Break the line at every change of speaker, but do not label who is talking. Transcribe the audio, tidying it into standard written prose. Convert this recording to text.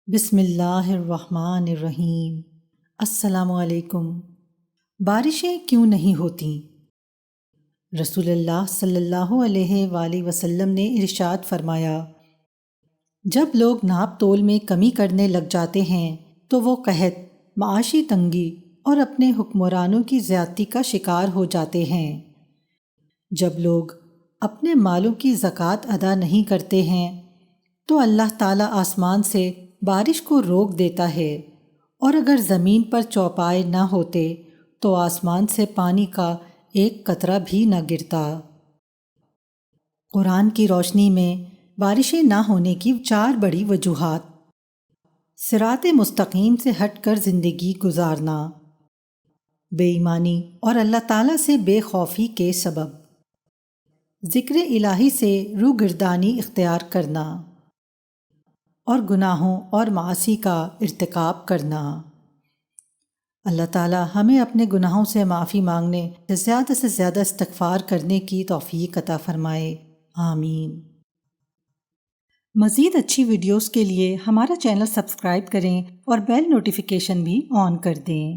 بسم اللہ الرحمن الرحیم۔ السلام علیکم۔ بارشیں کیوں نہیں ہوتیں؟ رسول اللہ صلی اللہ علیہ وآلہ وسلم نے ارشاد فرمایا، جب لوگ ناپ تول میں کمی کرنے لگ جاتے ہیں تو وہ قحط، معاشی تنگی اور اپنے حکمرانوں کی زیادتی کا شکار ہو جاتے ہیں۔ جب لوگ اپنے مالوں کی زکوٰۃ ادا نہیں کرتے ہیں تو اللہ تعالیٰ آسمان سے بارش کو روک دیتا ہے، اور اگر زمین پر چوپائے نہ ہوتے تو آسمان سے پانی کا ایک قطرہ بھی نہ گرتا۔ قرآن کی روشنی میں بارشیں نہ ہونے کی 4 بڑی وجوہات: صراط مستقیم سے ہٹ کر زندگی گزارنا، بے ایمانی اور اللہ تعالیٰ سے بے خوفی کے سبب، ذکر الہی سے روگردانی اختیار کرنا، اور گناہوں اور معاصی کا ارتکاب کرنا۔ اللہ تعالیٰ ہمیں اپنے گناہوں سے معافی مانگنے، سے زیادہ استغفار کرنے کی توفیق عطا فرمائے، آمین۔ مزید اچھی ویڈیوز کے لیے ہمارا چینل سبسکرائب کریں اور بیل نوٹیفیکیشن بھی آن کر دیں۔